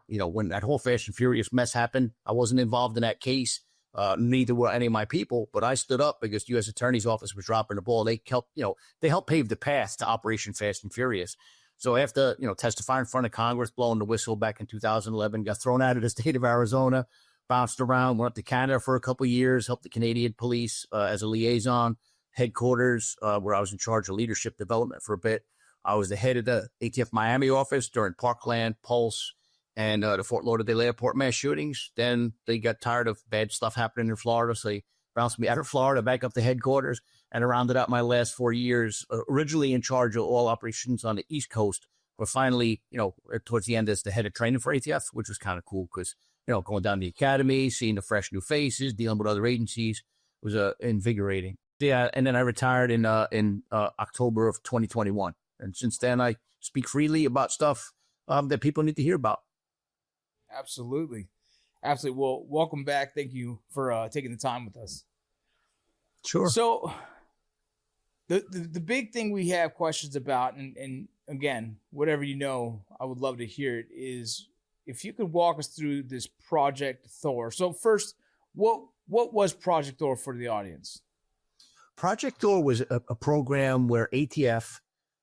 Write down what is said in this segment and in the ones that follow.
When that whole Fast and Furious mess happened, I wasn't involved in that case. Neither were any of my people, but I stood up because the U.S. Attorney's Office was dropping the ball. They helped pave the path to Operation Fast and Furious. So after, testifying in front of Congress, blowing the whistle back in 2011, got thrown out of the state of Arizona, bounced around, went up to Canada for a couple of years, helped the Canadian police as a liaison, headquarters, where I was in charge of leadership development for a bit. I was the head of the ATF Miami office during Parkland, Pulse, and the Fort Lauderdale Airport mass shootings. Then they got tired of bad stuff happening in Florida, so they bounced me out of Florida back up to headquarters, and I rounded out my last 4 years, originally in charge of all operations on the East Coast, but finally, towards the end as the head of training for ATF, which was kind of cool because, going down to the academy, seeing the fresh new faces, dealing with other agencies was invigorating. Yeah, and then I retired in October of 2021. And since then, I speak freely about stuff that people need to hear about. Absolutely. Absolutely. Well, welcome back. Thank you for taking the time with us. Sure. So the big thing we have questions about, and again, whatever I would love to hear it, is if you could walk us through this Project Thor. So first, what was Project Thor for the audience? Project Thor was a program where ATF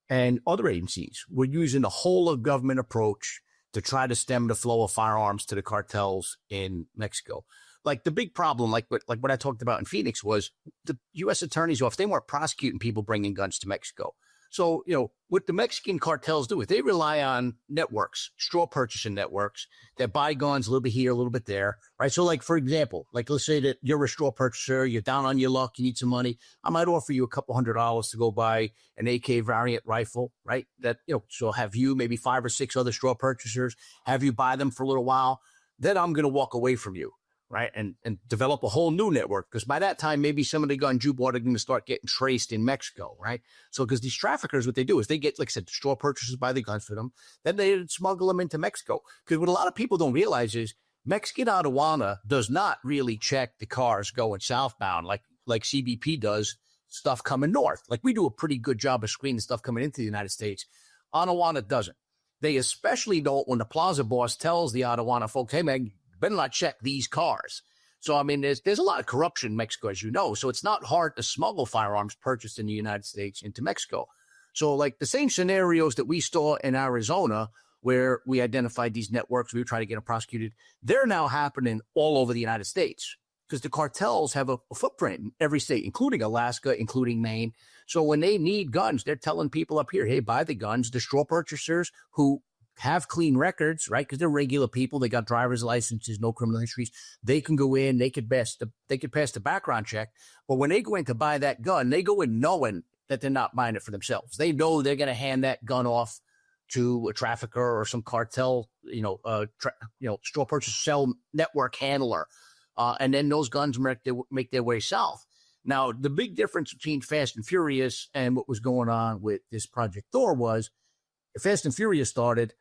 and other agencies were using the whole of government approach to try to stem the flow of firearms to the cartels in Mexico. Like the big problem, like what I talked about in Phoenix, was the U.S. Attorney's Office, they weren't prosecuting people bringing guns to Mexico. So, what the Mexican cartels do is they rely on networks, straw purchasing networks that buy guns a little bit here, a little bit there, right? So for example, let's say that you're a straw purchaser, you're down on your luck, you need some money. I might offer you a couple $100 to go buy an AK variant rifle, right? That, so have you, maybe 5 or 6 other straw purchasers, have you buy them for a little while. Then I'm going to walk away from you. Right. And develop a whole new network, because by that time, maybe some of the guns you bought are going to start getting traced in Mexico. Right. So because these traffickers, what they do is they get, like I said, straw purchasers buy the guns for them. Then they smuggle them into Mexico. Because what a lot of people don't realize is Mexican aduana does not really check the cars going southbound like CBP does stuff coming north. Like we do a pretty good job of screening stuff coming into the United States. Aduana doesn't. They especially don't when the plaza boss tells the aduana folks, hey, man, better not check these cars. So, there's a lot of corruption in Mexico, as you know. So it's not hard to smuggle firearms purchased in the United States into Mexico. So like the same scenarios that we saw in Arizona, where we identified these networks, we were trying to get them prosecuted, they're now happening all over the United States because the cartels have a footprint in every state, including Alaska, including Maine. So when they need guns, they're telling people up here, hey, buy the guns. The straw purchasers who have clean records, right? Because they're regular people. They got driver's licenses, no criminal histories. They can go in, they could pass the background check. But when they go in to buy that gun, they go in knowing that they're not buying it for themselves. They know they're going to hand that gun off to a trafficker or some cartel, straw purchase cell network handler. And then those guns make their way south. Now, the big difference between Fast and Furious and what was going on with this Project Thor was Fast and Furious started,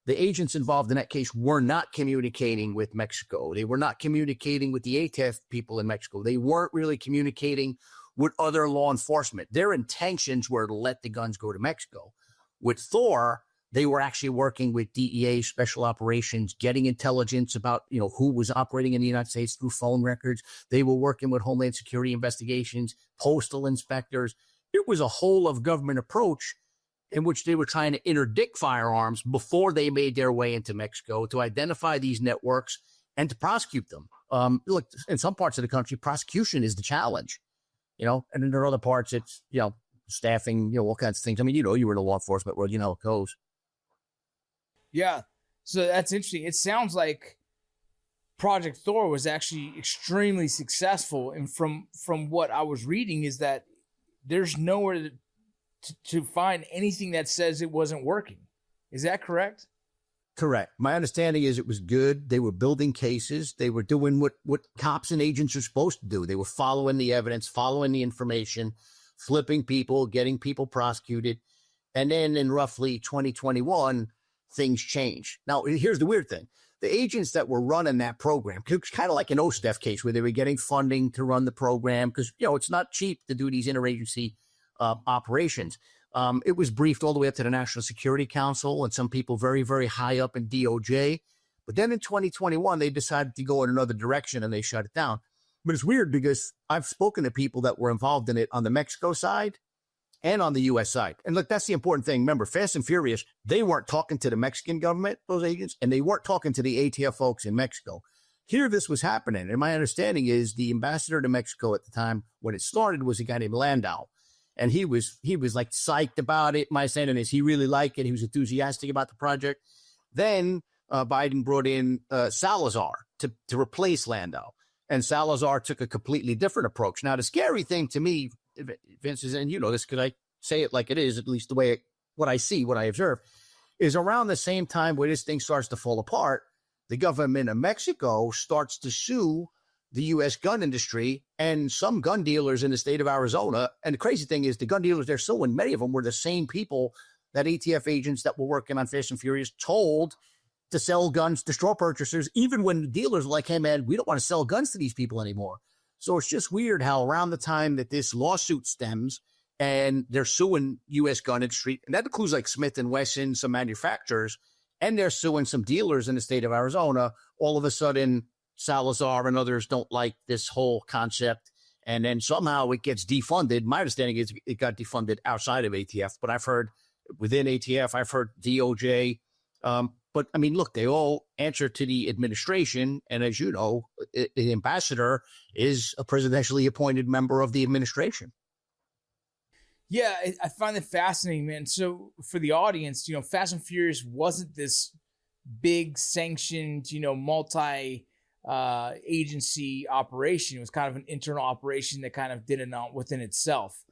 the agents involved in that case were not communicating with Mexico. They were not communicating with the ATF people in Mexico. They weren't really communicating with other law enforcement. Their intentions were to let the guns go to Mexico. With Thor, they were actually working with DEA, special operations, getting intelligence about, who was operating in the United States through phone records. They were working with Homeland Security investigations, postal inspectors. It was a whole of government approach in which they were trying to interdict firearms before they made their way into Mexico to identify these networks and to prosecute them. Look, in some parts of the country, prosecution is the challenge, and then there are other parts, it's, staffing, all kinds of things. You were in the law enforcement world, how it goes. Yeah. So that's interesting. It sounds like Project Thor was actually extremely successful. And from what I was reading is that there's nowhere to find anything that says it wasn't working. Is that correct? Correct. My understanding is it was good. They were building cases. They were doing what cops and agents are supposed to do. They were following the evidence, following the information, flipping people, getting people prosecuted. And then in roughly 2021, things changed. Now, here's the weird thing. The agents that were running that program, it was kind of like an OSTEF case where they were getting funding to run the program because, it's not cheap to do these interagency operations. It was briefed all the way up to the National Security Council and some people very, very high up in DOJ. But then in 2021, they decided to go in another direction and they shut it down. But it's weird because I've spoken to people that were involved in it on the Mexico side and on the U.S. side. And look, that's the important thing. Remember, Fast and Furious, they weren't talking to the Mexican government, those agents, and they weren't talking to the ATF folks in Mexico. Here, this was happening. And my understanding is the ambassador to Mexico at the time when it started was a guy named Landau. And he was like psyched about it. My understanding is he really liked it. He was enthusiastic about the project. Then Biden brought in Salazar to replace Landau. And Salazar took a completely different approach. Now, the scary thing to me, Vince, is, and you know this because I say it like it is, at least the way what I see, what I observe, is around the same time where this thing starts to fall apart, the government of Mexico starts to sue the U.S. gun industry and some gun dealers in the state of Arizona. And the crazy thing is the gun dealers they're suing, many of them were the same people that ATF agents that were working on Fast and Furious told to sell guns to straw purchasers, even when the dealers are like, hey, man, we don't want to sell guns to these people anymore. So it's just weird how around the time that this lawsuit stems and they're suing U.S. gun industry, and that includes like Smith & Wesson, some manufacturers, and they're suing some dealers in the state of Arizona, all of a sudden Salazar and others don't like this whole concept. And then somehow it gets defunded. My understanding is it got defunded outside of ATF, but I've heard within ATF, I've heard DOJ. But I mean, look, they all answer to the administration. And as you know, the ambassador is a presidentially appointed member of the administration. Yeah, I find it fascinating, man. So for the audience, you know, Fast and Furious wasn't this big sanctioned, you know, multi agency operation. It was kind of an internal operation that kind of did it not within itself.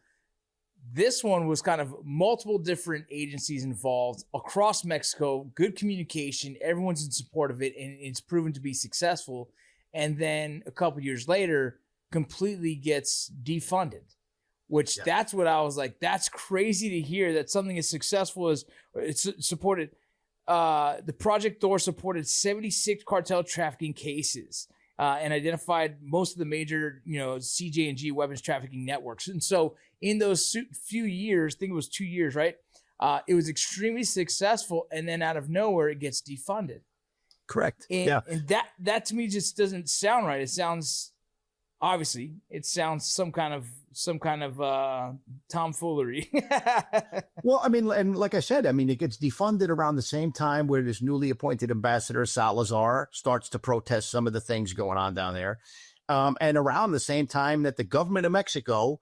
This one was kind of multiple different agencies involved across Mexico, good communication, everyone's in support of it, and it's proven to be successful. And then a couple years later, completely gets defunded, which that's what I was like, that's crazy to hear that something as successful as it's supported. The Project Thor supported 76 cartel trafficking cases and identified most of the major, you know, CJNG weapons trafficking networks. And so in those few years, I think it was 2 years, right? It was extremely successful. And then out of nowhere, it gets defunded. Correct. And that to me just doesn't sound right. It sounds, obviously, it sounds some kind of tomfoolery. Well, I mean, and like I said, I mean, it gets defunded around the same time where this newly appointed ambassador, Salazar, starts to protest some of the things going on down there. And around the same time that the government of Mexico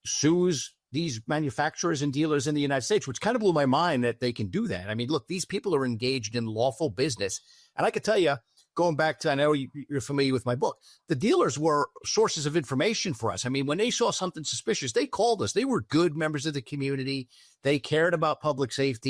sues these manufacturers and dealers in the United States, which kind of blew my mind that they can do that. I mean, look, these people are engaged in lawful business. And I could tell you, going back to, I know you're familiar with my book, the dealers were sources of information for us. I mean, when they saw something suspicious, they called us. They were good members of the community. They cared about public safety.